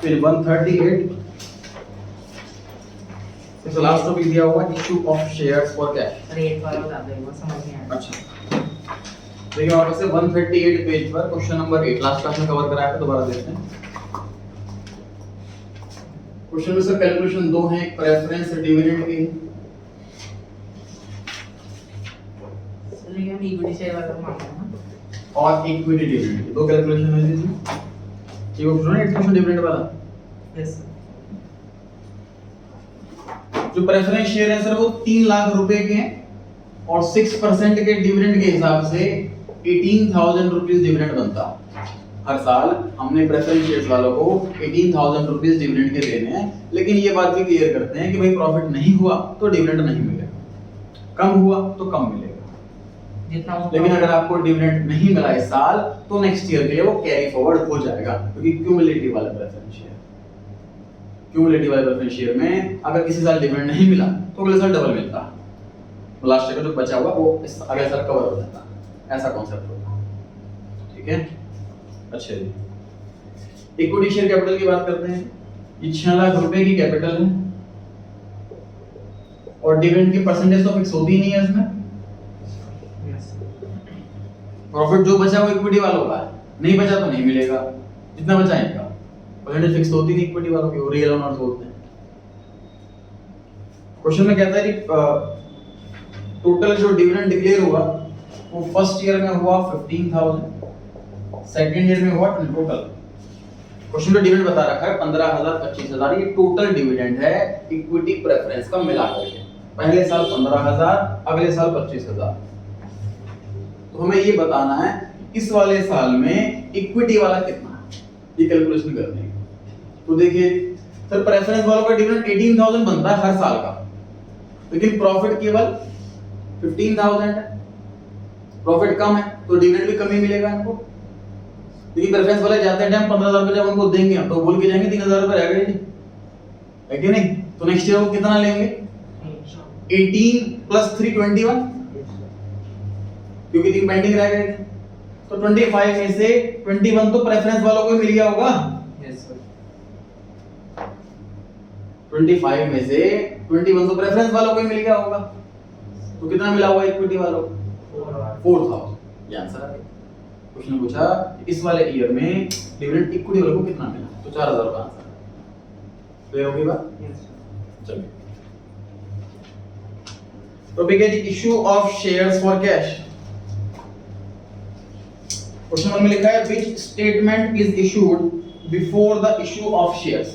फिर 138 इस last topic दिया हुआ issue of shares for cash. Rate वाला बता दो, वो समझ नहीं आया। अच्छा देखिए हमारे पास 138 पेज पर क्वेश्चन नंबर 8 लास्ट क्लास में कवर कराया था, दोबारा देखते हैं। क्वेश्चन में सर कैलकुलेशन दो हैं, एक प्रेफरेंस डिविडेंड की चलिए हम इक्विटी शेयर वाला मांग रहे हैं ना। और इक्विटी डिविडेंड की दो कैलकुलेशन है जी। ये ऑप्शन है इक्विटी डिविडेंड वाला। Yes sir. जो प्रेफरेंस शेयर है सर वो 3 लाख रुपए के हैं और 6% के डिविडेंड के हिसाब से 18,000 रुपीस डिविडेंड बनता है। हर साल हमने प्रेफरेंस शेयर्स वालों को 18,000 रुपीस डिविडेंड के देने हैं, लेकिन ये बात भी क्लियर करते हैं कि भाई प्रॉफिट नहीं हुआ तो डिविडेंड नहीं मिलेगा, कम हुआ तो कम मिलेगा। जितना लेकिन अगर आपको डिविडेंड नहीं मिला इस साल तो नेक्स्ट ईयर के लिए वो कैरी फॉरवर्ड हो जाएगा, क्योंकि क्यूमुलेटिव वाला प्रेफरेंस शेयर, क्यूमुलेटिव वाले प्रेफरेंस शेयर में अगर किसी साल डिविडेंड नहीं मिला तो अगले साल डबल मिलता, तो लास्ट ईयर का जो बचा हुआ वो इस अगले साल कवर हो जाता, ऐसा कॉन्सेप्ट होता है। ठीक है, अच्छा जी। इक्विटी शेयर कैपिटल की बात करते हैं। ये 6 लाख रुपए की कैपिटल है और डिविडेंड की परसेंटेज तो फिक्स होती ही नहीं है इसमें। प्रॉफिट जो बचा वो इक्विटी वालों का है, नहीं बचा तो नहीं मिलेगा, जितना बचा है इनका परसेंटेज फिक्स होती नहीं इक्विटी वालों की, वो रियल ओनर्स होते हैं। क्वेश्चन में कहता है कि टोटल जो डिविडेंड डिक्लेयर हुआ वो फर्स्ट ईयर में हुआ 15,000, सेकंड ईयर में हुआ टोटल क्वेश्चन में डिविडेंड बता रखा है 15,000 25,000, ये टोटल डिविडेंड है इक्विटी प्रेफरेंस का मिला करके। पहले साल 15,000, अगले साल 25,000। तो हमें ये बताना है इस वाले साल में इक्विटी वाला कितना है, ये कैलकुलेशन करनी है। तो देखिए सर प्रेफरेंस वालों का डिविडेंड 18,000 बनता है हर साल का, लेकिन प्रॉफिट केवल 15,000 है, प्रॉफिट कम है तो डिविडेंड भी कम ही मिलेगा इनको। क्योंकि प्रेफरेंस वाले जाते हैं टाइम 15,000 रुपए जब उनको देंगे हम तो बोल के जाएंगे 3,000 रुपए रह गए, है कि नहीं? तो नेक्स्ट ईयर वो कितना लेंगे? 18 + 3 21, क्योंकि 3 पेंडिंग रह गए थे, तो 25 में से 21 तो प्रेफरेंस वालों को ही मिल गया होगा। Yes sir. 25 में से 21 तो प्रेफरेंस वालों को ही मिल गया होगा, तो कितना मिला होगा इक्विटी वालों को? 4,000। ये आंसर है। क्वेश्चन ने पूछा इस वाले ईयर में डिविडेंड इक्विटी वालों को कितना मिला, तो 4,000 का आंसर है। क्लियर हो गई बात? Yes sir. चलिए टॉपिक है जी issue of shares for cash. Question 1 में लिखा है which statement is issued before the issue of shares.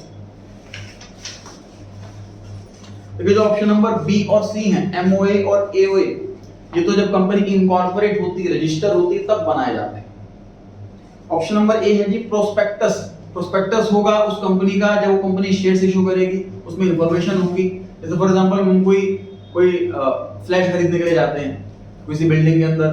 देखिए जो ऑप्शन नंबर बी और सी है, एमओए और एओए, ये तो जब कंपनी इनकॉर्पोरेट होती है, रजिस्टर होती है, तब बनाए जाते हैं। ऑप्शन नंबर ए है जी प्रोस्पेक्टस। प्रोस्पेक्टस होगा उस कंपनी का जब वो कंपनी शेयर्स इशू करेगी, उसमें इंफॉर्मेशन होगी। जैसे फॉर एग्जांपल हम कोई फ्लैट खरीदने के लिए जाते हैं किसी बिल्डिंग के अंदर,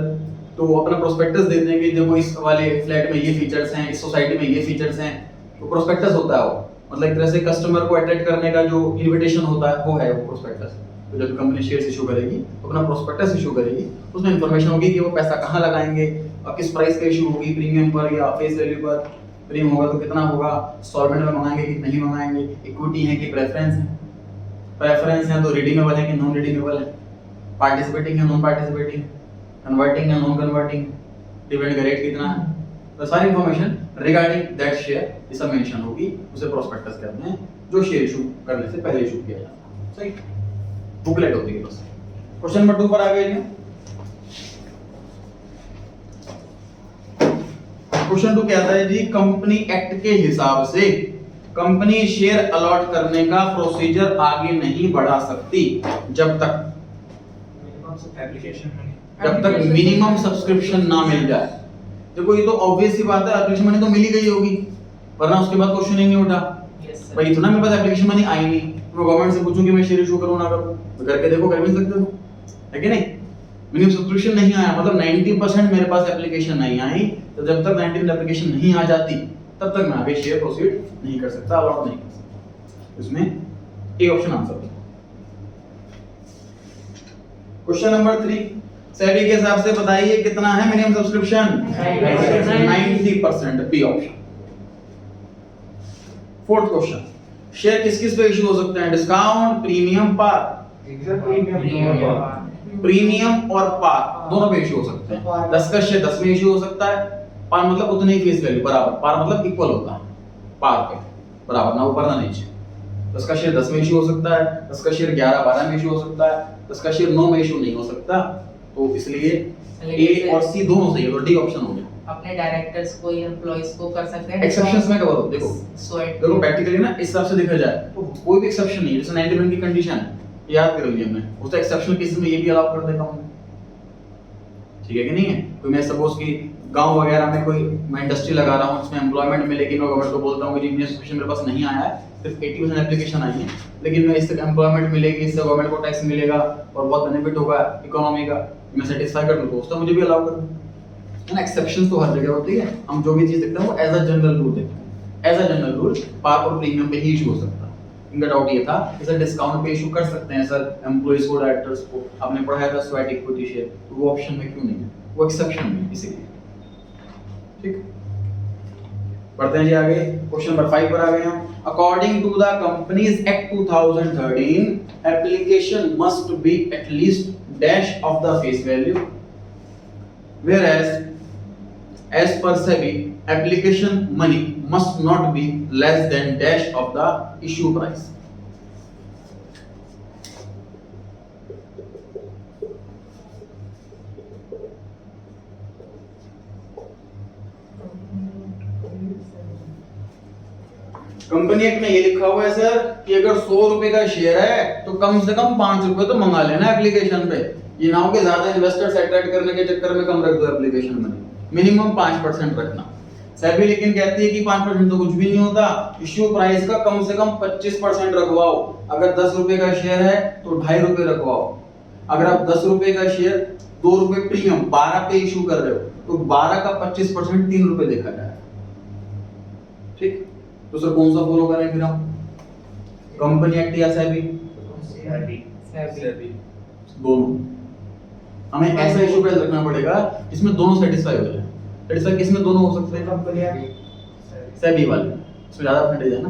तो वो अपना प्रोस्पेक्टस देते हैं कि देखो इस वाले फ्लैट में ये फीचर्स हैं, इस सोसाइटी में ये फीचर्स हैं, तो प्रोस्पेक्टस होता है वो, मतलब एक तरह से कस्टमर को अट्रैक्ट करने का जो इन्विटेशन होता है वो है वो प्रोस्पेक्टस। तो जब कंपनी शेयर्स इशू करेगी तो अपना प्रोस्पेक्टस इशू करेगी, उसमें इंफॉर्मेशन होगी कि वो पैसा कहाँ लगाएंगे और किस प्राइस पे इशू होगी, प्रीमियम पर या फेस वैल्यू पर। प्रीमियम होगा तो कितना होगा, इंस्टॉलमेंट में मंगाएंगे कि नहीं मंगाएंगे, इक्विटी है कि प्रेफरेंस है, प्रेफरेंस है तो रिडीमेबल है कि नॉन रिडीमेबल है, पार्टिसिपेटिंग है नॉन पार्टिसिपेटिंग, कन्वर्टिंग है नॉन कन्वर्टिंग, डिविडेंड का रेट कितना है, तो सारी इंफॉर्मेशन रिगार्डिंग दैट शेयर ये सब मेंशन होगी, उसे प्रोस्पेक्टस कहते हैं, जो शेयर इशू करने से पहले इशू किया जाता है। सही, बुकलेट होती है बस। क्वेश्चन नंबर 2 पर आ गए। क्वेश्चन 2 कहता है जी कंपनी एक्ट के हिसाब से कंपनी शेयर अलॉट करने का प्रोसीजर आगे नहीं बढ़ा सकती जब तक मिनिमम सब्सक्रिप्शन ना मिल जाए। देखो ये तो ऑब्वियस सी बात है, एप्लीकेशन मनी तो मिल ही गई होगी, वरना उसके बाद क्वेश्चन ही नहीं उठा। भाई इतना मेरे पास एप्लीकेशन मनी आई नहीं, मैं गवर्नमेंट से पूछूं कि मैं शेयर इशू करूं ना करूं, तो करके देखो कर भी सकते हो, है कि नहीं? मिनिमम सब्सक्रिप्शन नहीं आया मतलब 90% मेरे पास एप्लीकेशन नहीं आई, तो जब तक 90% एप्लीकेशन नहीं आ जाती तब तक मैं आगे शेयर प्रोसीड नहीं कर सकता, अलॉट नहीं कर सकता। इसमें ए ऑप्शन आंसर है। क्वेश्चन नंबर 3 सेबी के हिसाब से बताइए कितना है minimum subscription? 90%, B option. Fourth question, share किस किस पे इशू हो सकते हैं? डिस्काउंट, प्रीमियम, पार। प्रीमियम और पार दोनों पे इशू हो सकते हैं। 10 का शेयर 10 में इशू हो सकता है, पार मतलब उतनी ही फेस वैल्यू बराबर, पार मतलब इक्वल होता है पार पे बराबर, ना ऊपर ना नीचे। 10 का शेयर 10 में इशू हो सकता है, 10 का शेयर 11 12 में इशू हो सकता है, 10 का शेयर 9 में इशू नहीं हो सकता। तो इसलिए ए और सी दोनों सही है, तो डी ऑप्शन हो गया। अपने डायरेक्टर्स को या एम्प्लॉइज को कर सकते हैं एक्सेप्शंस में कवर हो, देखो देखो प्रैक्टिकली ना इस हिसाब से देखा जाए तो कोई भी एक्सेप्शन नहीं है। जैसे 91 की कंडीशन है, याद कर लीजिए हमने, उसका एक्सेप्शनल केसेस में ये भी अलाउ कर देगा हमने, ठीक है कि नहीं है? कोई मैं सपोज कि गांव वगैरह में कोई मैं इंडस्ट्री लगा रहा हूं, उसमें एम्प्लॉयमेंट मिलेगी, मैं गवर्नमेंट को बोलता हूं कि जी नोटिफिकेशन मेरे पास नहीं आया है, सिर्फ 80% एप्लीकेशन आई है, लेकिन मैं इससे एम्प्लॉयमेंट मिलेगी, इससे गवर्नमेंट को टैक्स मिलेगा और बहुत बेनिफिट होगा इकोनॉमी का, मैं सेटिस्फाई कर लूं तो उसका मुझे भी अलाउ कर दूं। है ना? एक्सेप्शंस तो हर जगह होती है, हम जो भी चीज देखते हैं वो एज अ जनरल रूल देखते हैं। एज अ जनरल रूल पार और प्रीमियम पे ही इशू हो सकता है। इनका डाउट ये था कि सर डिस्काउंट पे इशू कर सकते हैं सर एम्प्लॉइज को, डायरेक्टर्स को, आपने पढ़ाया था स्वेट इक्विटी शेयर, तो वो ऑप्शन में क्यों नहीं है? वो एक्सेप्शन में इसीलिए। ठीक, पढ़ते हैं जी आगे। क्वेश्चन नंबर 5 पर आ गए हम। According to the companies act 2013 application must be at least dash of the face value, whereas as per SEBI application money must not be less than dash of the issue price. Company act में ये लिखा हुआ है sir कि अगर 100 रुपए का share है तो कम से कम 5 रुपए तो मंगा लेना एप्लीकेशन पे। ये ना हो कि ज्यादा इन्वेस्टर्स अट्रैक्ट करने के चक्कर में कम रख दो एप्लीकेशन मनी, मिनिमम 5% रखना। सेबी लेकिन कहती है कि 5% तो कुछ भी नहीं होता, इश्यू प्राइस का कम से कम 25% रखवाओ। अगर 10 रुपए का शेयर है तो 2.5 रुपए रखवाओ। अगर आप 10 रुपए का शेयर 2 रुपए प्रीमियम 12 पे इशू कर रहे हो तो 12 का 25% 3 रुपए देखा जाए। ठीक, तो सर कौन सा फॉलो करें फिर हम? कंपनी एक्ट या सेबी? दोनों। हमें ऐसा इशू प्राइस रखना पड़ेगा जिसमें दोनों सेटिस्फाई हो जाए। सेटिस्फाई किस में दोनों हो सकते हैं? कंपनी सेबी वाले, इसमें ज्यादा परसेंटेज है ना।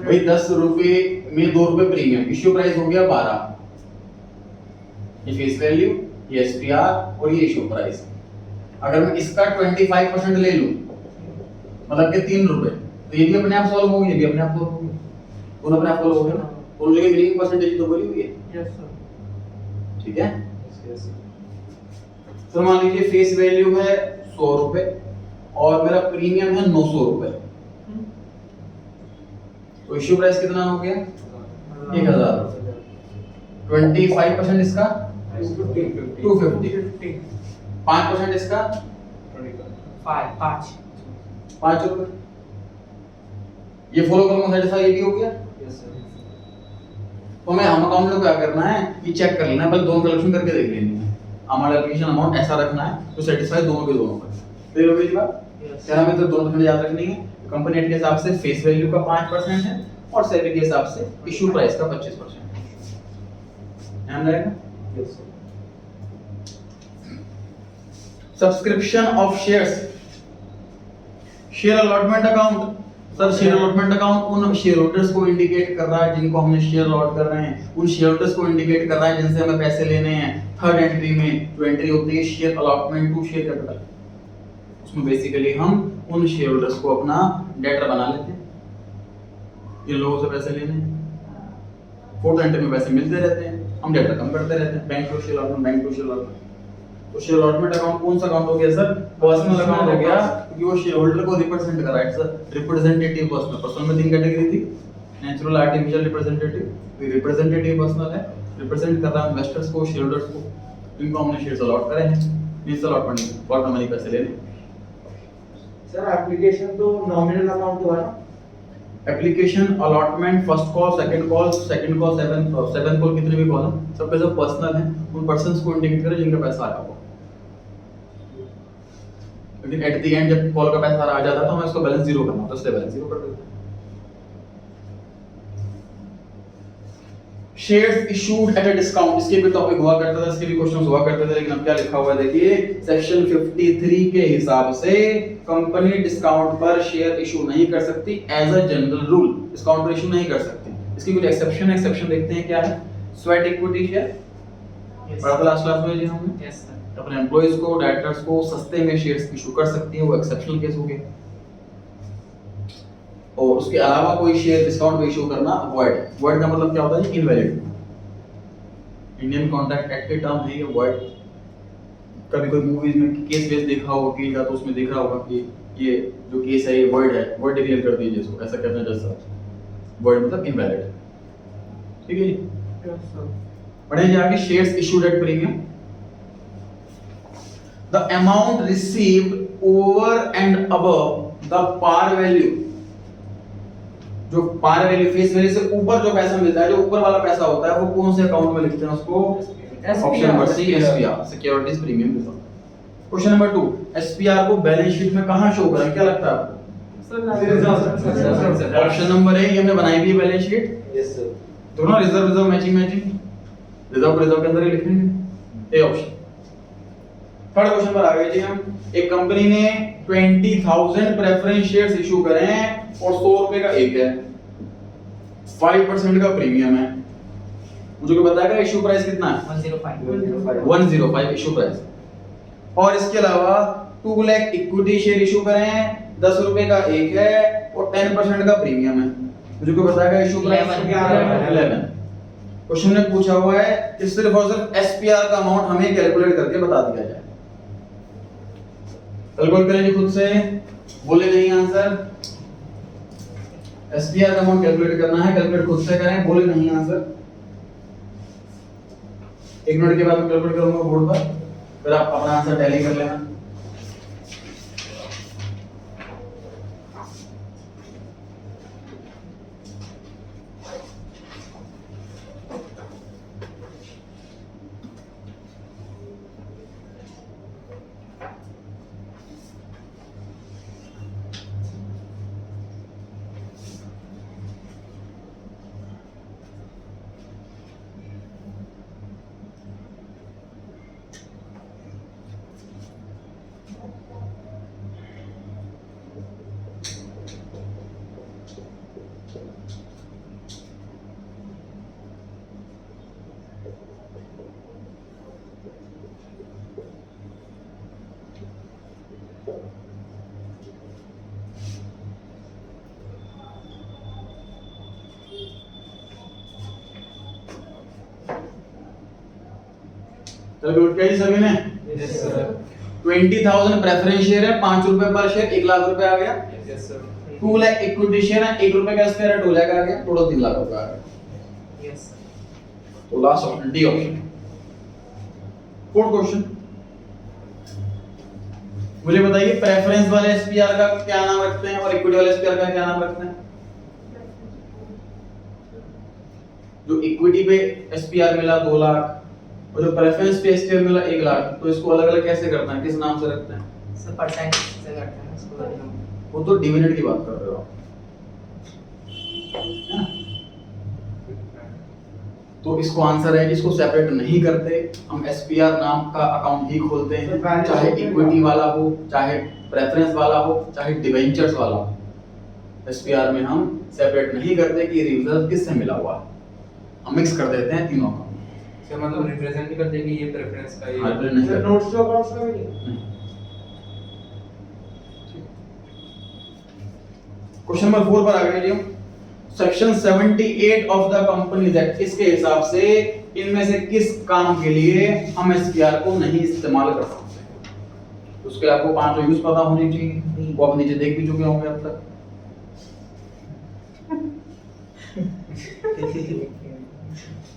भाई 10 रुपए में 2 रुपए प्रीमियम, इश्यू प्राइस हो गया 12, ये फेस वैल्यू, ये एसपीआर और ये इश्यू प्राइस। अगर मैं इसका 25% ले लूं मतलब कि 3 रुपए, तो ये भी अपने आप सॉल्व होंगे, ये भी अपने आप सॉल्व होंगे, दोनों अपने आप सॉल्व हो गए ना। दोनों जगह मिनिमम परसेंटेज तो बोली हुई है। Yes sir. ठीक है, तो मान लीजिए फेस वैल्यू है 100 रुपए और मेरा प्रीमियम है 900 रुपए, तो इश्यू प्राइस कितना हो गया? 1000 रुपए। 25% इसका 250, 5% इसका 5 रुपए। ये फॉलो करूंगा, सेटिस्फाई ये भी हो गया। तो हमें हम अकाउंट में क्या करना है, ये चेक कर लेना है, पहले दोनों कलेक्शन करके देख लेनी है। हमारा एप्लीकेशन अमाउंट ऐसा रखना है तो सेटिस्फाई दोनों के दोनों पर। क्लियर हो गई जी बात? क्या हमें तो दोनों परसेंट याद रखनी है। कंपनी एक्ट के हिसाब से फेस वैल्यू का 5% है और सेबी के हिसाब से इशू प्राइस का 25%। ध्यान रहेगा? Subscription of shares, share allotment account. Sir share allotment account उन शेयर होल्डर्स को इंडिकेट कर रहा है जिनको हमने शेयर अलॉट कर रहे हैं, उन शेयर होल्डर्स को इंडिकेट कर रहा है जिनसे हमें पैसे लेने हैं। थर्ड एंट्री में जो एंट्री होती है share allotment to share capital, उसमें बेसिकली हम उन शेयर होल्डर्स को अपना डेटर बना लेते हैं, इन लोगों से पैसे लेने हैं। फोर्थ एंट्री में पैसे मिलते रहते हैं, हम डेटर कम करते रहते हैं। Bank to share allotment, bank to share allotment. तो शेयर अलॉटमेंट अकाउंट कौन सा अकाउंट हो गया सर? पर्सनल अकाउंट हो गया, क्योंकि वो शेयर होल्डर को रिप्रेजेंट कर रहा है। सर रिप्रेजेंटेटिव पर्सनल, पर्सनल में 3 कैटेगरी थी, नेचुरल, आर्टिफिशियल, रिप्रेजेंटेटिव। ये रिप्रेजेंटेटिव पर्सनल है, रिप्रेजेंट कर रहा है इन्वेस्टर्स को, शेयर होल्डर्स को, जिनको हमने शेयर्स अलॉट करे हैं। Means allotment for the money पैसे लेने। सर एप्लीकेशन तो नॉमिनल अमाउंट हुआ ना? Application allotment, first call, second call, seven call, कितने भी कॉल हैं सबके सब पर्सनल हैं, उन पर्संस को इंडिकेट करें जिनका पैसा आया हो। लेकिन एट द एंड जब कॉल का पैसा आ जाता है तो हमें उसको बैलेंस जीरो करना होता है, इसलिए बैलेंस जीरो कर देते हैं। Shares issued at a discount, इसके भी टॉपिक हुआ करता था, इसके भी क्वेश्चंस हुआ करते थे, लेकिन अब क्या लिखा हुआ है देखिए, सेक्शन 53 के हिसाब से कंपनी डिस्काउंट पर शेयर इशू नहीं कर सकती as a general rule, discount पर इशू नहीं कर सकती। इसकी कुछ एक्सेप्शन है, एक्सेप्शन देखते हैं क्या है। स्वेट इक्विटी शेयर पढ़ा था लास्ट क्लास में जी हमने, यस सर। अपने एम्प्लॉइज को, डायरेक्टर्स को सस्ते में शेयर्स इशू कर सकती है, वो एक्सेप्शनल केस हो गया। और उसके अलावा कोई शेयर डिस्काउंट पे इशू करना वॉइड है। वॉइड का मतलब क्या होता है? इनवैलिड। इंडियन कॉन्ट्रैक्ट एक्ट के टर्म है ये वॉइड। कभी कोई मूवीज में केस वेस देखा होगा वकील का, तो उसमें दिख रहा होगा कि ये जो केस है ये वॉइड है, वॉइड डिक्लेयर कर दीजिए इसको, ऐसा कहते हैं जज साहब। वॉइड मतलब इनवैलिड। ठीक है जी, पढ़ेंगे आगे। Shares issued at premium, the amount received over and above the par value, जो पार वैल्यू फेस वैल्यू से ऊपर जो पैसा मिलता है, जो ऊपर वाला पैसा होता है, वो कौन से अकाउंट में लिखते हैं उसको? Option number C, SPR, securities premium reserve. Question number 2, SPR को बैलेंस शीट में कहां शो करें, क्या लगता है आपको? ऑप्शन नंबर ए, ये हमने बनाई भी है बैलेंस शीट। Yes sir. दोनों रिजर्व मैचिंग, रिजर्व के अंदर ही लिखेंगे, ए ऑप्शन। थर्ड क्वेश्चन पर आ गए जी हम। एक कंपनी ने 20,000 प्रेफरेंस शेयर्स इशू करे हैं और 100 रुपए का एक है, 5% का प्रीमियम है। मुझे को बताएगा इशू प्राइस कितना है? 105। 105 इशू प्राइस। और इसके अलावा 2 लाख इक्विटी शेयर इशू करे हैं, 10 रुपए का एक है और 10% का प्रीमियम है। मुझे को बताएगा इशू प्राइस 11। क्वेश्चन ने पूछा हुआ है कि सिर्फ और सिर्फ एसपीआर का अमाउंट हमें कैलकुलेट करके बता दिया जाए। कैलकुलेट करें जी खुद से, बोले नहीं आंसर। एसपीआर का अमाउंट कैलकुलेट करना है, कैलकुलेट खुद से करें, बोले नहीं आंसर। 1 मिनट के बाद मैं कैलकुलेट करूंगा बोर्ड पर, फिर आप अपना आंसर टैली कर लेना। कैलकुलेट किया सभी ने? Yes sir. 20,000 प्रेफरेंस शेयर है, 5 रुपए पर शेयर, 1 लाख रुपए आ गया। Yes sir. 2 lakh equity share है, 1 रुपए का शेयर है, 2 लाख आ गया, टोटल 3 लाख रुपए आ गया। यस तो last option D option. Fourth question, मुझे बताइए प्रेफरेंस वाले एसपीआर का क्या नाम रखते हैं और इक्विटी वाले एसपीआर का क्या नाम रखते हैं? जो इक्विटी पे एसपीआर मिला 2 लाख और जो प्रेफरेंस पे एसपीआर मिला 1 लाख, तो इसको अलग अलग कैसे करते हैं, किस नाम से रखते हैं? सर परसेंट से करते हैं इसको। वो तो डिविडेंड की बात कर रहे हो आप, है ना? तो इसको आंसर है कि इसको सेपरेट नहीं करते, हम एसपीआर नाम का अकाउंट ही खोलते हैं, चाहे इक्विटी वाला हो, चाहे प्रेफरेंस वाला हो, चाहे डिवेंचर्स वाला हो। एसपीआर में हम सेपरेट नहीं करते कि रिजर्व किससे मिला हुआ है, हम मिक्स कर देते हैं तीनों का। सर मतलब रिप्रेजेंट नहीं करते कि ये प्रेफरेंस का हाँ, ये नहीं करते। नोट्स टू अकाउंट्स का भी नहीं। क्वेश्चन नंबर 4 पर आ गए जी हम। Section 78 of the companies act, इसके हिसाब से इनमें से किस काम के लिए हम एसपीआर को नहीं इस्तेमाल कर सकते? उसके लिए आपको 5 यूज पता होनी चाहिए, वो आप नीचे देख भी चुके होंगे अब तक।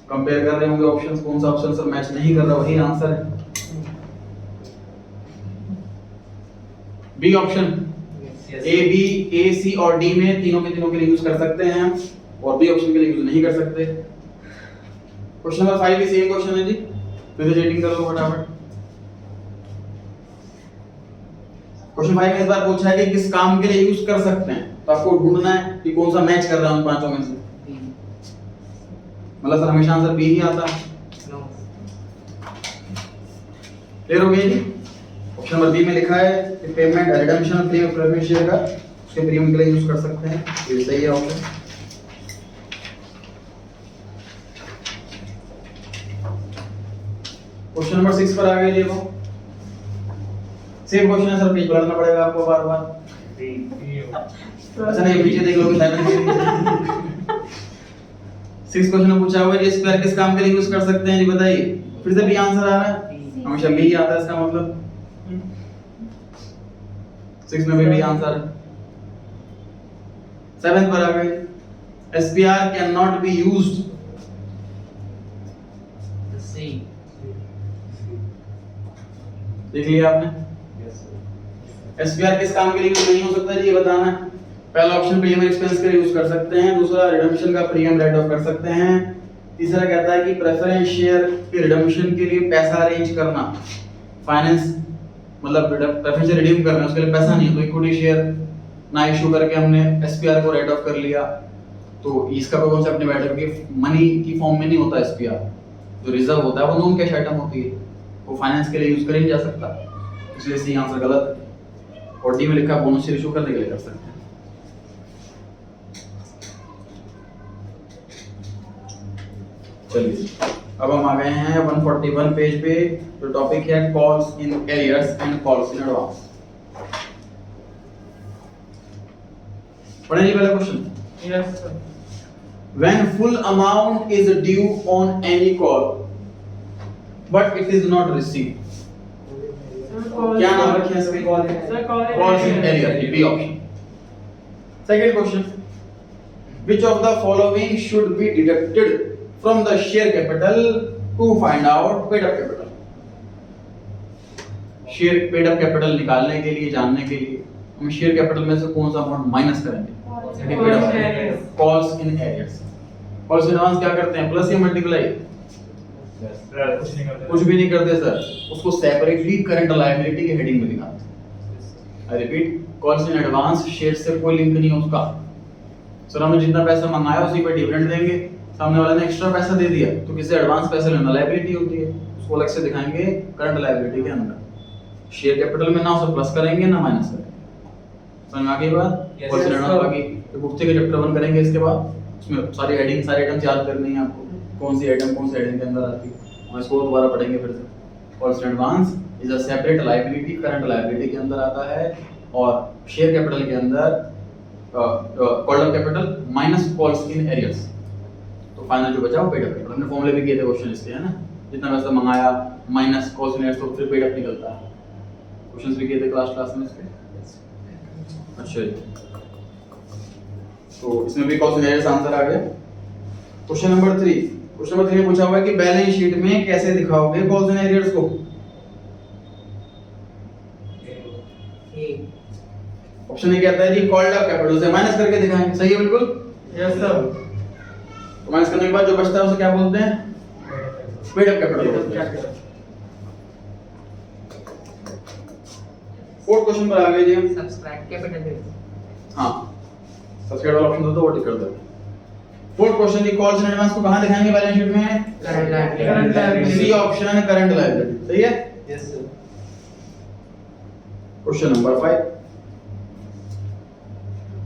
कंपेयर कर रहे होंगे ऑप्शंस, कौन सा ऑप्शन सर मैच नहीं कर रहा, वही आंसर है। बी ऑप्शन, ए बी ए सी और डी में तीनों के लिए यूज कर सकते हैं हम, और बी ऑप्शन के लिए यूज नहीं कर सकते। क्वेश्चन नंबर 5 भी सेम क्वेश्चन है जी, फिर से चेटिंग कर लो फटाफट। क्वेश्चन 5 में इस बार पूछा है कि किस काम के लिए यूज कर सकते हैं, तो आपको ढूंढना है कि कौन सा मैच कर रहा है उन पांचों में से। मतलब सर हमेशा आंसर बी ही आता है। No. क्लियर हो गया जी? ऑप्शन नंबर बी में लिखा है कि payment redemption free preference share का उसके प्रीमियम के लिए यूज कर सकते हैं, ये सही है ऑप्शन। क्वेश्चन नंबर 6 पर आ गए देखो, सेम क्वेश्चन है सर, पेज पलटना पड़ेगा आपको बार बार। अच्छा नहीं, पीछे देख लोगे 7 के 6 क्वेश्चन में पूछा हुआ है, ये स्क्वायर किस काम के लिए यूज कर सकते हैं जी बताइए। फिर से बी आंसर आ रहा है, हमेशा बी आता है इसका मतलब 6 में भी आंसर है। 7 पर आ गए, SPR can not be used. The C. देख लिया आपने, एसपीआर किस काम के लिए यूज नहीं हो सकता जी, ये बताना है। पहला ऑप्शन प्रीमियम एक्सपेंस के लिए यूज कर सकते हैं, दूसरा रिडम्पशन का प्रीमियम राइट ऑफ कर सकते हैं, तीसरा कहता है कि प्रेफरेंस शेयर के रिडम्पशन के लिए पैसा अरेंज करना, फाइनेंस मतलब प्रेफरेंस शेयर रिडीम करना, उसके लिए पैसा नहीं है तो इक्विटी शेयर ना इशू करके हमने एसपीआर को राइट ऑफ कर लिया। तो इसका कोई कॉन्सेप्ट नहीं बैठा क्योंकि मनी की फॉर्म में नहीं होता एसपीआर, जो रिजर्व होता है वो नॉन कैश आइटम होती है, वो फाइनेंस के लिए यूज कर ही नहीं जा सकता, इसलिए सी आंसर गलत है। और डी में लिखा बोनस शेयर इशू करने के लिए कर सकते हैं। चलिए अब हम आ गए हैं 141 पेज पे, जो टॉपिक है calls in arrears and calls in advance. पढ़ेंगे पहला question. Yes, sir. When full amount is due on any call but it is not received, क्या नाम रखे इसके? Calls in arrear, B option. Second question, which of the following should be deducted from the share capital to find out paid up capital? Share paid up capital निकालने के लिए, जानने के लिए हम शेयर कैपिटल में से कौन सा अमाउंट माइनस करेंगे? Calls in arrears. Calls in advance क्या करते हैं, प्लस या मल्टीप्लाई? कुछ भी नहीं करते सर, उसको सेपरेटली करंट लायबिलिटी के हेडिंग में दिखाते हैं। I repeat, calls in advance share से कोई लिंक नहीं है उसका। सर हमने जितना पैसा मंगाया उसी पे डिविडेंड देंगे, सामने वाले ने एक्स्ट्रा पैसा दे दिया तो किसी एडवांस पैसा लेना लायबिलिटी होती है, उसको अलग से दिखाएंगे करंट लायबिलिटी के अंदर। शेयर कैपिटल में ना उसे प्लस करेंगे ना माइनस करेंगे। समझ में आ गई बात? कॉल्स इन एडवांस बाकी गुप्ते के चैप्टर 1 करेंगे, इसके बाद उसमें सारी हेडिंग सारे आइटम्स याद करनी है आपको, कौन सी आइटम कौन से हेडिंग के अंदर आती है, और इसको दोबारा पढ़ेंगे फिर से। Calls in advance is a separate liability, current liability के अंदर आता है, और शेयर कैपिटल के अंदर called up capital minus calls in arrears, तो फाइनल जो बचा वो पेड अप कैपिटल। हमने फॉर्मूले भी किए थे क्वेश्चन इसके, है ना, जितना पैसा मंगाया माइनस कॉल्स इन एरियर्स तो फिर पेड अप निकलता है। क्वेश्चंस भी किए थे क्लास में इसके। अच्छा जी, तो इसमें भी कॉल्स इन एरियर्स आंसर आ गया। क्वेश्चन नंबर 3, क्वेश्चन नंबर 3 में पूछा हुआ है कि बैलेंस शीट में कैसे दिखाओगे कॉल्स इन एरियर्स को? A. ऑप्शन ए कहता है जी कॉल्ड अप कैपिटल से माइनस करके दिखाएंगे, सही है बिल्कुल। Yes, sir. तो माइनस करने के बाद जो बचता है उसे क्या बोलते हैं? Paid up capital. Fourth question पर आ गए जी हम। Subtract capital A. हाँ, सब्सक्राइब वाला ऑप्शन दो तो वो टिक कर दो। फोर्थ क्वेश्चन की कॉल्स इन एडवांस को कहां दिखाएंगे बैलेंस शीट में? Current liability. Current liability. C option है करंट लायबिलिटी, सही है। Yes, sir. Question number 5,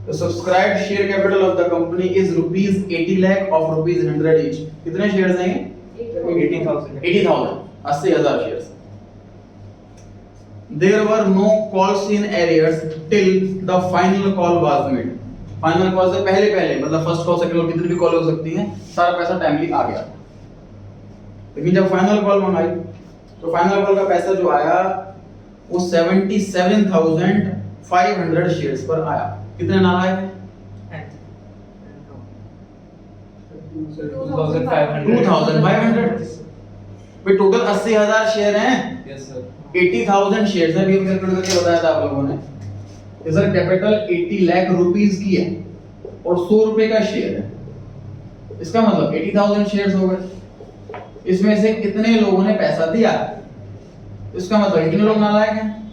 the subscribed share capital of the company is rupees 80 lakh of rupees 100 each। कितने shares हैं ये? 80,000. 80,000, 80,000 shares. There were no calls in arrears till the final call was made। Final call से पहले मतलब first call second call कितनी भी call हो सकती है, सारा पैसा टाइमली आ गया। लेकिन जब फाइनल कॉल मंगाई तो फाइनल कॉल का पैसा जो आया वो 77,500 शेयर्स पर आया। कितने नाम आए? 2,500। भाई टोटल 80,000 शेयर हैं, यस सर 80,000 शेयर्स हैं, अभी हम कैलकुलेट करके बताया था आप लोगों ने। तो सर कैपिटल 80 लाख रुपीस की है और 100 रुपए का शेयर है, इसका मतलब 80,000 शेयर्स हो गए। इसमें से कितने लोगों ने पैसा दिया, इसका मतलब कितने लोग नालायक हैं,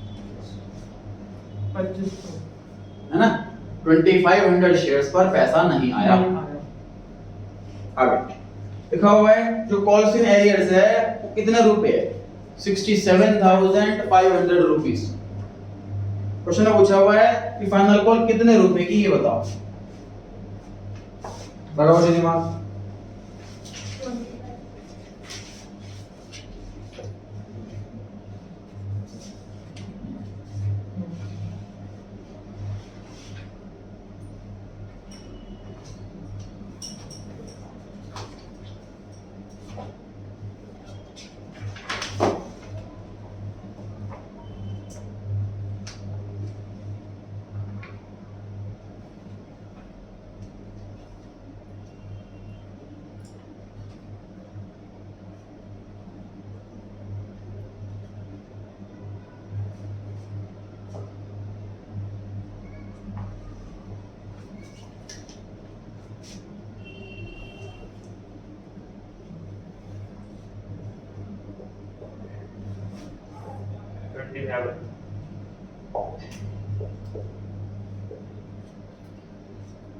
25 है ना। 2500 शेयर्स पर पैसा नहीं आया। आगे लिखा हुआ है जो कॉल्स इन एरियर्स है वो कितने रुपए है 67,500 रुपीस। क्वेश्चन में पूछा हुआ है कि फाइनल कॉल कितने रुपए की, ये बताओ। लगाओ जी दिमाग।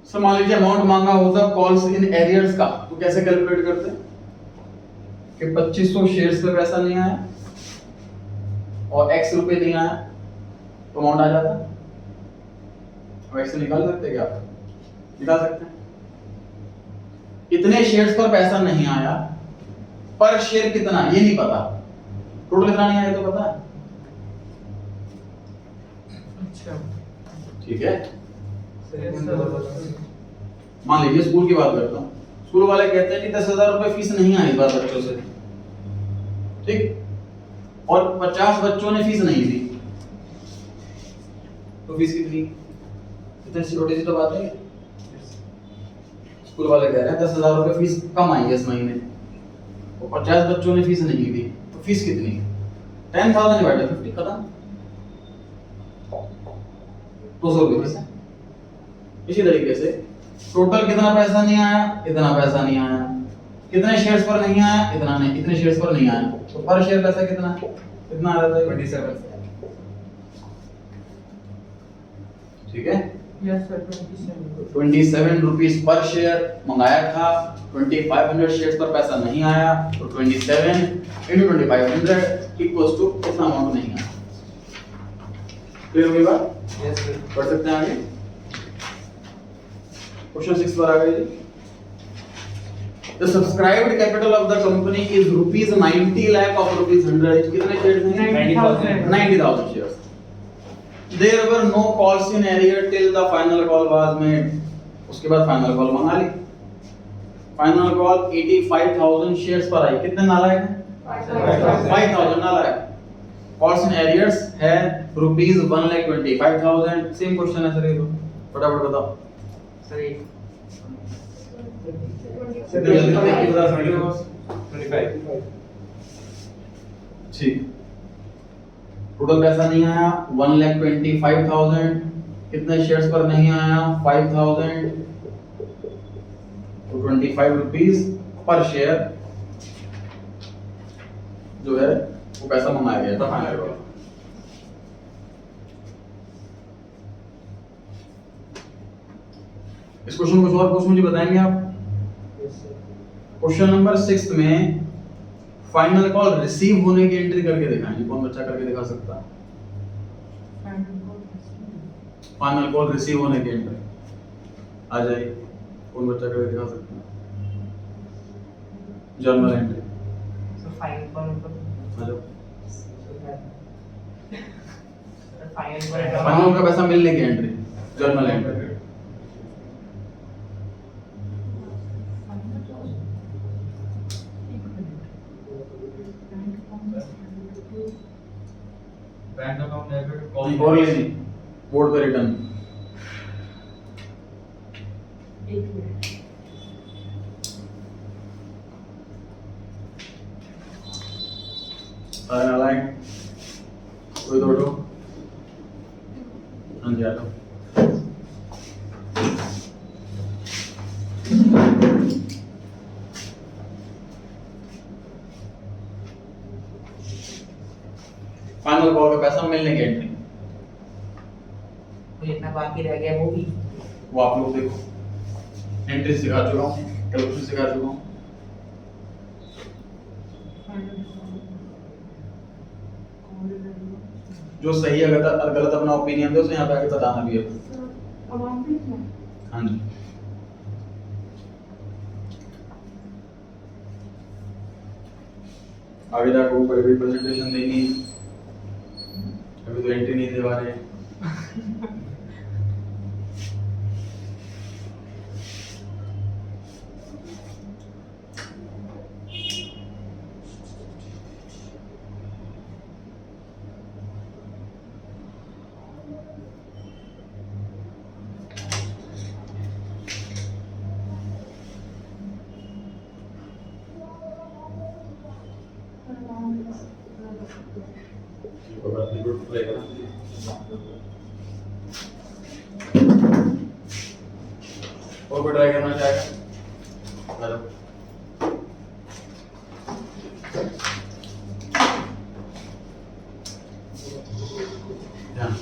सर मान लीजिए अमाउंट मांगा होता कॉल्स इन एरियर्स का, तो कैसे कैलकुलेट करते हैं कि 2500 शेयर्स पे पैसा नहीं आया और x रुपए नहीं आया तो अमाउंट आ जाता। अब x से निकाल सकते हैं क्या आप? निकाल सकते हैं। इतने शेयर्स पर पैसा नहीं आया, पर शेयर कितना ये नहीं पता, टोटल कितना नहीं आया तो पता है। अच्छा ठीक है, सर मान लीजिए स्कूल की बात करता हूँ, स्कूल वाले कहते हैं कि 10,000 रुपए फीस नहीं आई इस बार बच्चों से, ठीक, और 50 बच्चों ने फीस नहीं दी, तो फीस कितनी? इतनी छोटी सी तो बात है। स्कूल वाले कह रहे हैं 10,000 रुपए फीस कम आई है इस महीने, और 50 बच्चों ने फीस नहीं दी, तो फीस कितनी? 10,000 डिवाइडेड 50, खत्म, 200 रुपए फीस है। इसी तरीके से टोटल कितना पैसा नहीं आया, इतना पैसा नहीं आया, कितने शेयर्स पर नहीं आया, इतना नहीं, इतने शेयर्स पर नहीं आया, तो पर शेयर पैसा कितना है? कितना आ रहा है? 27। ठीक है, यस सर 27 रुपीस पर शेयर मंगाया था, 2500 शेयर्स पर पैसा नहीं आया, तो 27 into 2500 इक्वल्स टू कितना अमाउंट नहीं आया। क्लियर हुई बात? Yes sir. पढ़ सकते हैं आगे। क्वेश्चन 6 पर आ गए जी। The subscribed capital of the company is rupees 90 lakh of rupees 100. कितने शेयर्स हैं? 90,000 shares. There were no calls in arrear till the final call was made. उसके बाद फाइनल कॉल मंगा ली। फाइनल कॉल 85,000 शेयर्स पर आई। कितने नालायक हैं? 5,000 नालायक। कॉल्स इन एरियर्स है रुपीस 1,25,000। सेम क्वेश्चन है सर, ये तो फटाफट बताओ। सर एक कितने जल्दी देखिए बता सकते हो? 25। ठीक, टोटल पैसा नहीं आया 1,25,000, कितने शेयर्स पर नहीं आया 5,000, तो 25 रुपीस पर शेयर जो है वो पैसा मंगाया गया था फाइनल कॉल। इस क्वेश्चन को और कुछ मुझे बताएंगे आप? क्वेश्चन नंबर 6 में फाइनल कॉल रिसीव होने की एंट्री करके दिखाएंगे। कौन बच्चा करके दिखा सकता है? फाइनल कॉल रिसीव होने की एंट्री आ जाए, कौन बच्चा करके दिखा सकता है? जर्नल एंट्री सर फाइल पर आ जाओ। फाइल फाइनल का पैसा मिलने की entry, journal entry. Bank account debit नहीं और लेनी बोर्ड पे रिटर्न। सारे नालायक कोई दो हाँ जी आ जाओ। फाइनल कॉल का पैसा मिलने की एंट्री, तो इतना बाकी रह गया वो भी वो आप लोग देखो। एंट्री सिखा चुका हूँ, कैलकुलेशन सिखा चुका हूँ। जो सही है गलत गलत अपना ओपिनियन दो, तो यहाँ पे आके बताना भी है। अमाउंट भी है। हाँ जी। आगे जाकर वो बड़ी बड़ी प्रेजेंटेशन देनी, अभी तो एंट्री नहीं दे पा रहे हैं। और कोई ट्राई करना चाहेगा? हेलो। हाँ।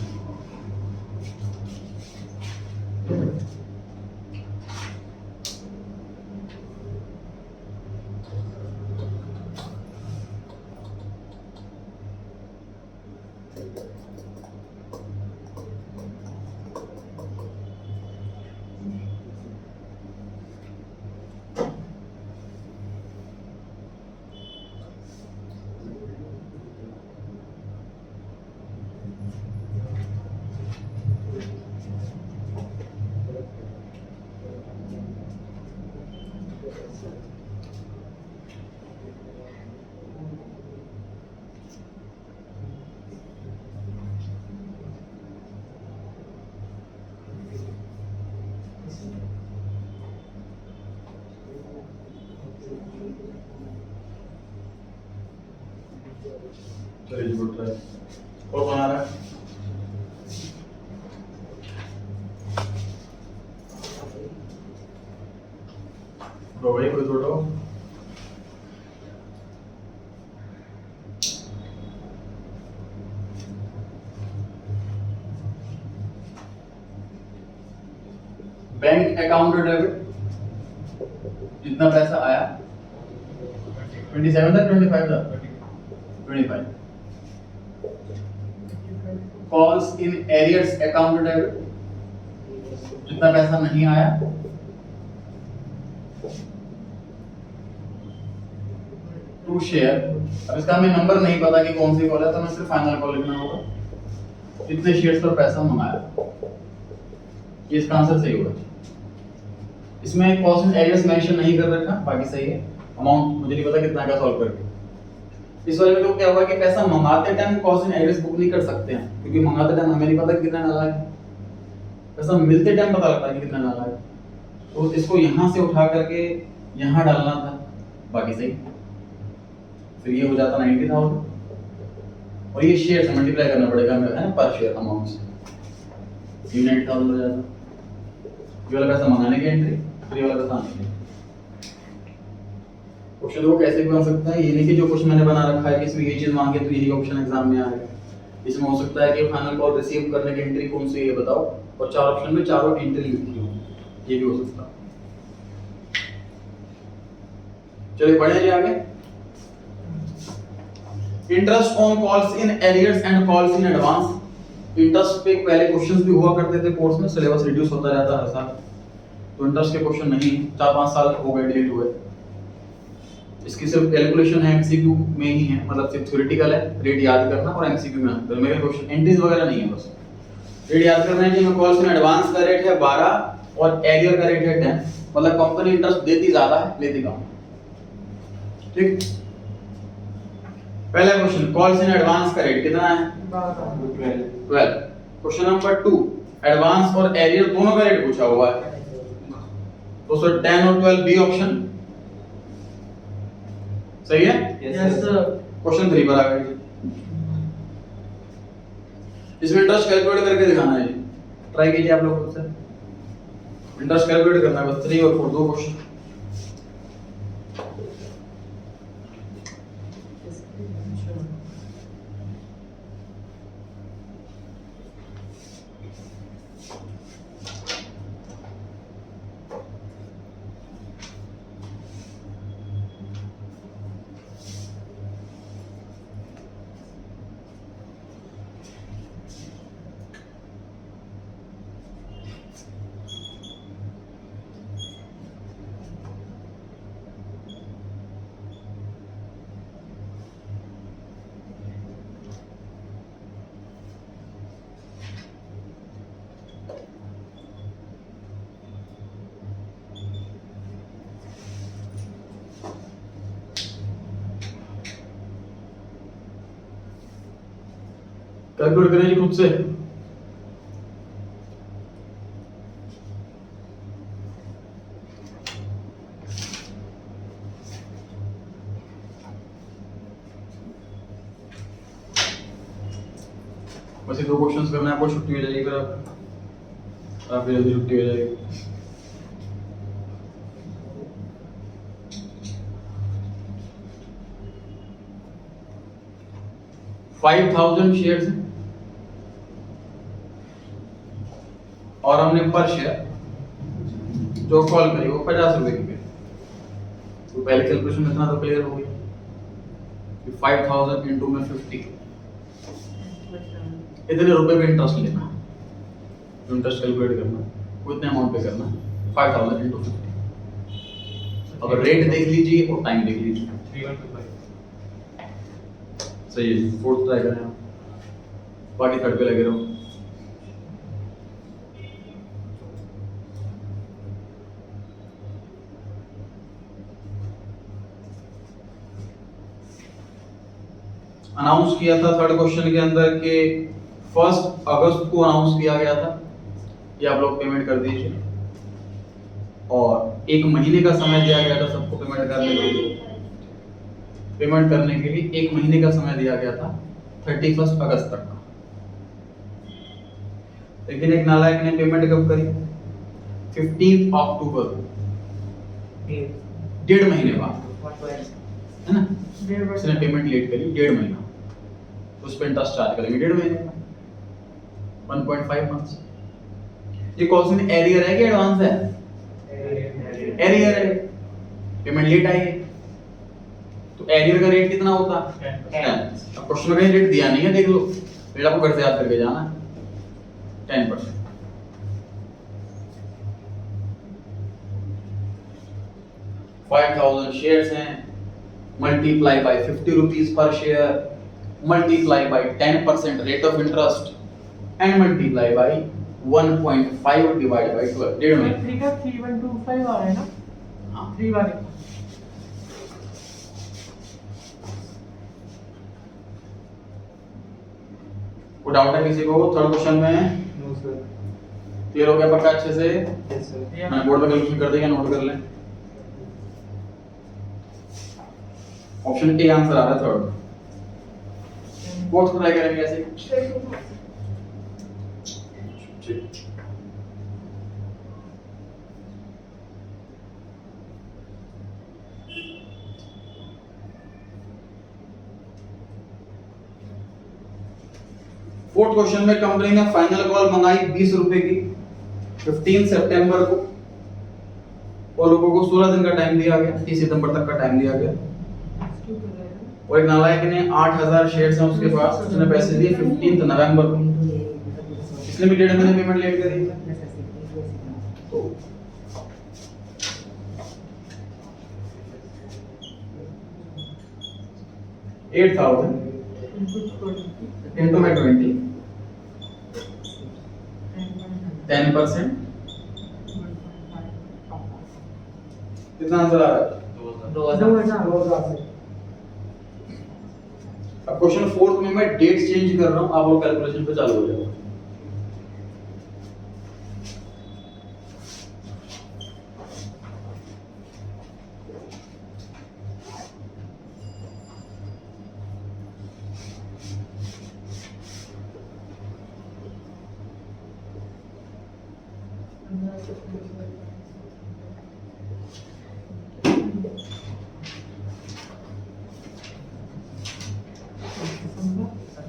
चलिए जी, गुड ट्राई। और कौन आ रहा है? तो भाई कोई छोड़ो। बैंक अकाउंट डेबिट, जितना पैसा आया 27 था, 25 था, 25। Calls in arrears account debit, जितना पैसा नहीं आया। टू शेयर, अब इसका हमें नंबर नहीं पता कि कौन सी कॉल है, तो हमें सिर्फ फाइनल कॉल लिखना होगा। कितने शेयर्स पर पैसा मंगाया, ये इसका आंसर सही होगा। इसमें कॉस्ट इन एरियर्स मेंशन नहीं कर रखा, बाकी सही है। अमाउंट मुझे नहीं पता कितना का सॉल्व करके। इस वाले में तो क्या हुआ कि पैसा मंगाते time cost in arrears book नहीं कर सकते हैं, क्योंकि मंगाते टाइम हमें नहीं पता कितना डाला है। पैसा मिलते टाइम पता लगता है कि कितना डाला है, तो इसको यहाँ से उठा करके यहाँ डालना था, बाकी सही। फिर ये हो जाता 90,000, और ये शेयर से मल्टीप्लाई करना पड़ेगा हमें, है ना, पर शेयर अमाउंट से। 90,000 हो जाता। ये वाला पैसा मंगाने की एंट्री, फिर ये वाला पैसा आने की। क्वेश्चन को कैसे भी बन सकता है, ये नहीं कि जो क्वेश्चन मैंने बना रखा है कि इसमें ये चीज मांगे तो यही ऑप्शन एग्जाम में आएगा। इसमें हो सकता है कि फाइनल कॉल रिसीव करने की एंट्री कौन सी है ये बताओ, और 4 ऑप्शन में चारों एंट्री लिखी हो, ये भी हो सकता है। चलिए बढ़े जी आगे। Interest on calls in arrears and calls in advance. Interest पे पहले क्वेश्चंस भी हुआ करते थे कोर्स में, सिलेबस रिड्यूस होता रहता है हर साल, तो इंटरेस्ट के क्वेश्चन नहीं, 4-5 साल हो गए डिलीट हुए। इसकी सिर्फ कैलकुलेशन है, एमसीक्यू में ही है, मतलब सिर्फ थ्योरेटिकल है, रेट याद करना और एमसीक्यू में आंसर। मेरे क्वेश्चन एंट्रीज वगैरह नहीं है, बस रेट याद करना है कि कॉल्स इन एडवांस का रेट है 12 और एरियर का रेट है 10, मतलब कंपनी इंटरेस्ट देती ज्यादा है, लेती कम। ठीक, पहला क्वेश्चन, कॉल्स इन एडवांस का रेट कितना है? 12। क्वेश्चन नंबर 2, एडवांस और एरियर दोनों का रेट पूछा हुआ है, तो सर 10 और 12 बी ऑप्शन सही है। Yes sir. क्वेश्चन 3 पर आ गए। इसमें इंटरेस्ट कैलकुलेट करके दिखाना है, ट्राई कीजिए आप लोग खुद से। इंटरेस्ट कैलकुलेट करना है बस, 3 और 4 दो क्वेश्चन। कैलकुलेट करें जी खुद से। बस ये 2 क्वेश्चंस करना है, आपको छुट्टी हो जाएगी, फिर आप जल्दी छुट्टी हो जाएगी। $5,000 शेयर्स हैं और हमने पर शेयर जो कॉल करी वो 50 रुपए की करी, तो पहले कैलकुलेशन इतना तो क्लियर हो गई कि 5,000 इंटू में 50 इतने रुपए पे इंटरेस्ट लेना है, जो इंटरेस्ट कैलकुलेट करना है वो इतने अमाउंट पे करना है, 5,000 इंटू 50। अगर रेट देख लीजिए और टाइम देख लीजिए। 3125 सही है, फोर्थ ट्राई करें आप, बाकी थर्ड पे लगे रहो। अनाउंस किया था थर्ड क्वेश्चन के अंदर कि 1 अगस्त को अनाउंस किया गया था, ये आप लोग पेमेंट कर दीजिए, और 1 महीने का समय दिया गया था सबको पेमेंट करने के लिए। पेमेंट करने के लिए 1 महीने का समय दिया गया था 31 अगस्त तक का, लेकिन एक नालायक ने पेमेंट कब करी? 15 अक्टूबर को, 1.5 महीने बाद, है ना? इसने पेमेंट लेट करी 1.5 महीना, तो उस पर इंटरेस्ट चार्ज करेंगे 1.5 महीने का, 1.5 मंथ्स। ये कॉस्ट में एरियर है कि एडवांस है? एरियर है, पेमेंट लेट आई है, तो एरियर का रेट कितना होता है? 10। अब क्वेश्चन में कहीं रेट दिया नहीं है, देख लो, रेट आपको घर से याद करके जाना है, 10%। $5,000 शेयर्स हैं, multiply by 50 rupees per share, multiply by 10% rate of interest, and multiply by 1.5 divide by 12, 1.5 महीने। 3 का 3125 आ रहा है ना? हाँ 3 वाले वो डाउट है किसी को थर्ड क्वेश्चन में? No sir. क्लियर हो गया पक्का अच्छे से? यस सर। मैंने बोर्ड पे कैलकुलेशन कर दिया, नोट कर लें। ऑप्शन ए आंसर आ रहा है थर्ड। फोर्थ को ट्राई करेंगे ऐसे। ठीक। फोर्थ क्वेश्चन में कंपनी ने फाइनल कॉल मंगाई 20 रुपए की 15 सितंबर को, और लोगों को 16 दिन का टाइम दिया गया, 30 सितंबर तक का टाइम दिया गया, और एक नालायक ने 8,000 शेयर्स हैं उसके पास, उसने पैसे दिए 15 नवंबर को, इसने भी 1.5 महीने पेमेंट लेट करी। तो 8,000 into में 20, 10%, कितना आंसर आ रहा है? 2000। अब क्वेश्चन फोर्थ में मैं डेट चेंज कर रहा हूं, आप वो कैलकुलेशन पे चालू हो जाओ।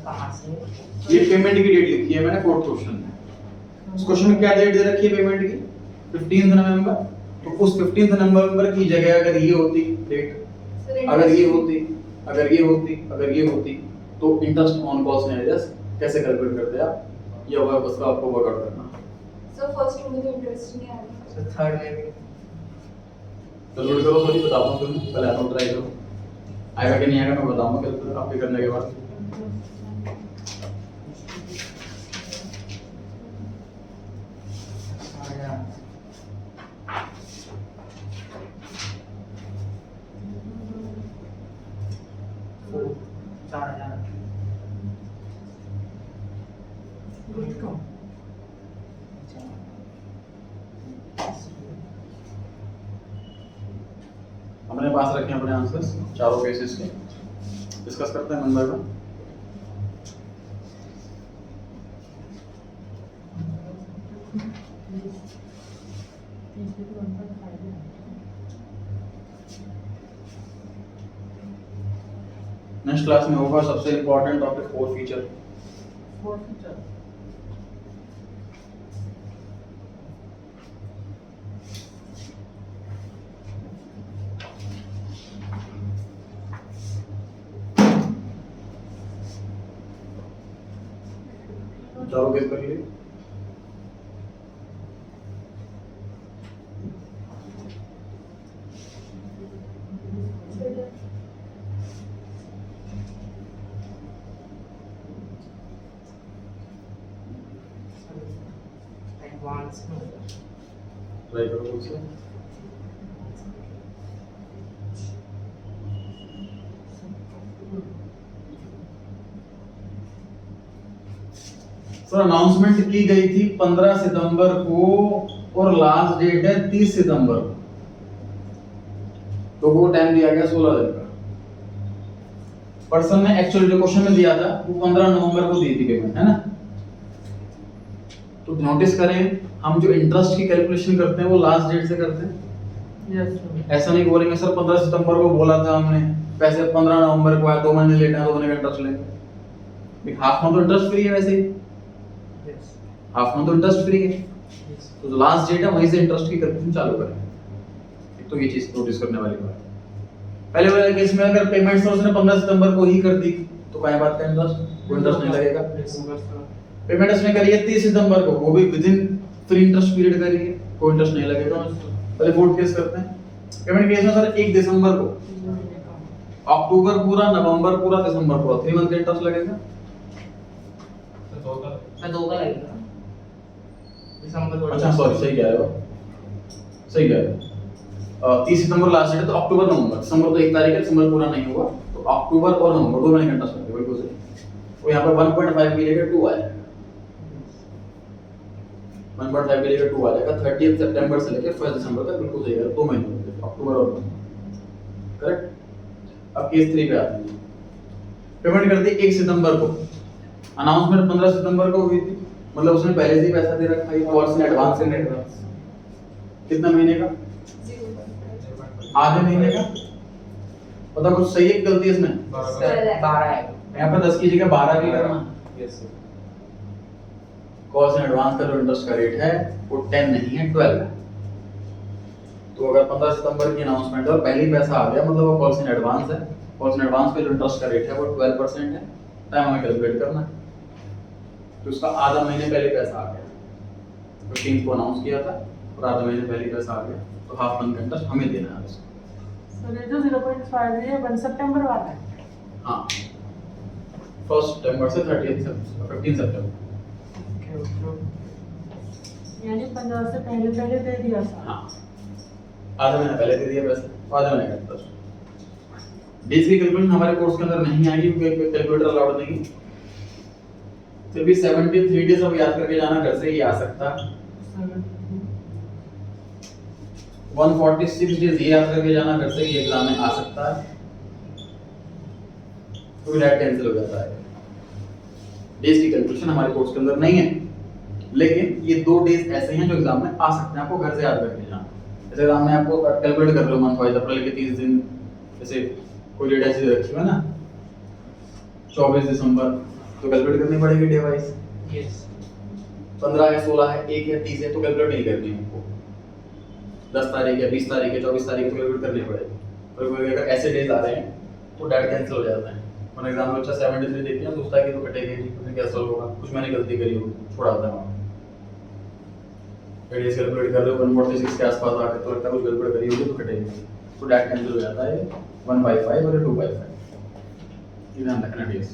कहाँ से? ये पेमेंट की डेट लिखी है मैंने फोर्थ क्वेश्चन में। उस क्वेश्चन में क्या डेट दे रखी है पेमेंट की? 15 नवंबर। तो उस 15 नवंबर की जगह अगर ये होती डेट, अगर ये होती, अगर ये होती, अगर ये होती, तो इंटरेस्ट ऑन कॉस्ट एरियर्स कैसे कैलकुलेट करते आप? ये होगा बस आपको वर्कआउट करना। सर फर्स्ट में तो इंटरेस्ट नहीं आया। So third में भी कैलकुलेट करो, सॉरी बताता हूं तुम्हें, पहले आप ट्राई करो, आएगा कि नहीं आएगा मैं बताऊंगा कैलकुलेट आपके करने के बाद। Good to go. अपने पास रखें अपने आंसर्स चारों केसेस के, डिस्कस करते हैं one by one. Next class में होगा सबसे important topic four feature. Four feature. चारों केस कर लिए। Advance में ट्राई करो खुद से। सर अनाउंसमेंट की गई थी 15 सितंबर को और लास्ट डेट है 30 सितंबर को, तो वो टाइम दिया गया 16 दिन का। पर्सन ने एक्चुअल जो क्वेश्चन में दिया था वो 15 नवंबर को दी थी पेमेंट, है ना। तो नोटिस करें हम जो इंटरेस्ट की कैलकुलेशन करते हैं वो लास्ट डेट से करते हैं। Yes, sir. ऐसा नहीं बोलेंगे सर 15 सितंबर को बोला था हमने, पैसे 15 नवंबर को आया, 2 महीने लेट है, 2 महीने का इंटरेस्ट लेंगे। हाफ मंथ तो इंटरेस्ट फ्री है वैसे ही, yes हाफ मंथ तो इंटरेस्ट फ्री है, yes तो जो लास्ट डेट है वहीं से इंटरेस्ट की कैलकुलेशन चालू करें। एक तो ये चीज नोटिस करने वाली बात है। पहले वाले केस में अगर पेमेंट सोर्स ने 15 सितंबर को ही कर दी तो क्या बात का इंटरेस्ट, कोई इंटरेस्ट नहीं लगेगा। पेमेंट इसने करी है 30 सितंबर को, वो भी with in free interest period करी है, कोई इंटरेस्ट नहीं लगेगा। पहले फोर्थ केस करते हैं। पेमेंट केस में सर 1 दिसंबर को, अक्टूबर पूरा, नवंबर पूरा, दिसंबर पूरा, 3 मंथ का इंटरेस्ट लगेगा। तो दो का मैं 2 का लगेगा दिसंबर अच्छा सॉरी, सही कह रहे हो, सही कह रहे हो। 30 सितंबर लास्ट डेट है तो अक्टूबर नवंबर, दिसंबर तो 1 तारीख है, दिसंबर पूरा नहीं हुआ तो अक्टूबर और नवंबर 2 महीने का इंटरेस्ट लगेगा। बिल्कुल सही। तो यहाँ पर 1.5 की जगह 2 आएगा, 1.5 की जगह 2 आ जाएगा। 30 सितंबर से लेकर 1 दिसंबर तक, बिल्कुल सही है, 2 महीने अक्टूबर और नवंबर, करेक्ट। अब केस 3 पे आते हैं। पेमेंट कर दी 1 सितंबर को, अनाउंसमेंट 15 सितंबर को हुई थी, मतलब उसने पहले से ही पैसा दे रखा है, कॉल्स ने एडवांस में एडवांस कितना महीने का, 0.5 आधे महीने का। पता कुछ सही है गलती है इसमें, 12 है यहाँ पे 10 की जगह 12 भी करना। Yes sir. Calls and advance का जो इंटरेस्ट का रेट है वो 10 नहीं है, 12 है। तो अगर 15 सितंबर की अनाउंसमेंट है और पहले ही पैसा आ गया, मतलब वो कॉल्स इन एडवांस है। कॉल्स इन एडवांस पे जो इंटरेस्ट का रेट है वो 12% है। टाइम हमें कैलकुलेट करना है, तो उसका आधा महीने पहले पैसा आ गया। 15 को अनाउंस किया था और आधा महीने पहले पैसा आ गया, तो हाफ मंथ का इंटरेस्ट हमें देना है उसको। सर ये जो 0.5 है ये 1 सितंबर वाला है। हाँ, 1 सितंबर से 15 सितंबर। यानी 15 से पहले पहले दे दिया था। हाँ, आधा महीना पहले दे दिया पैसे, आधा महीने का इंटरेस्ट। डेज की कैलकुलेशन हमारे कोर्स के अंदर नहीं आएगी क्योंकि कैलकुलेटर अलाउड नहीं। फिर भी 73 डेज अब याद करके जाना, घर से ही आ सकता है। 146 डेज ये याद करके जाना, घर से ही एग्जाम में आ सकता है, तो डायरेक्ट कैंसिल हो जाता है। डेज की कैलकुलेशन हमारे कोर्स के अंदर नहीं है, लेकिन ये 2 डेज ऐसे हैं जो एग्जाम में आ सकते हैं, आपको घर से याद करके जाना। जैसे एग्जाम में आपको कैलकुलेट कर लो मंथ वाइज, अप्रैल के 30 दिन, जैसे कोई डेट ऐसी रखी है ना 24 दिसंबर, तो कैलकुलेट करनी पड़ेगी डे वाइज। यस 15 है, 16 है, 1 या 30 है, तो कैलकुलेट नहीं करनी है आपको। 10 तारीख है, 20 तारीख है, 24 तारीख तो कैलकुलेट करनी पड़ेगी। और कोई अगर ऐसे डेज आ रहे हैं तो डायरेक्ट कैंसिल हो जाता है। और एग्जाम में बच्चा 73 देख के सोचता है कि तो कटेगी नहीं, तो क्या सॉल्व होगा, कुछ मैंने गलती करी होगी, छोड़ा था वहाँ। डेज कैलकुलेट कर रहे हो 146 के आसपास आके, तो लगता है कुछ गड़बड़ करी होगी तो कटेगी, तो डायरेक्ट कैंसिल हो जाता है 1/5 और 2/5। ये ध्यान रखना डेज।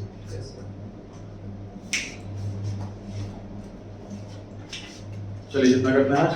चलिए जितना करते हैं आज।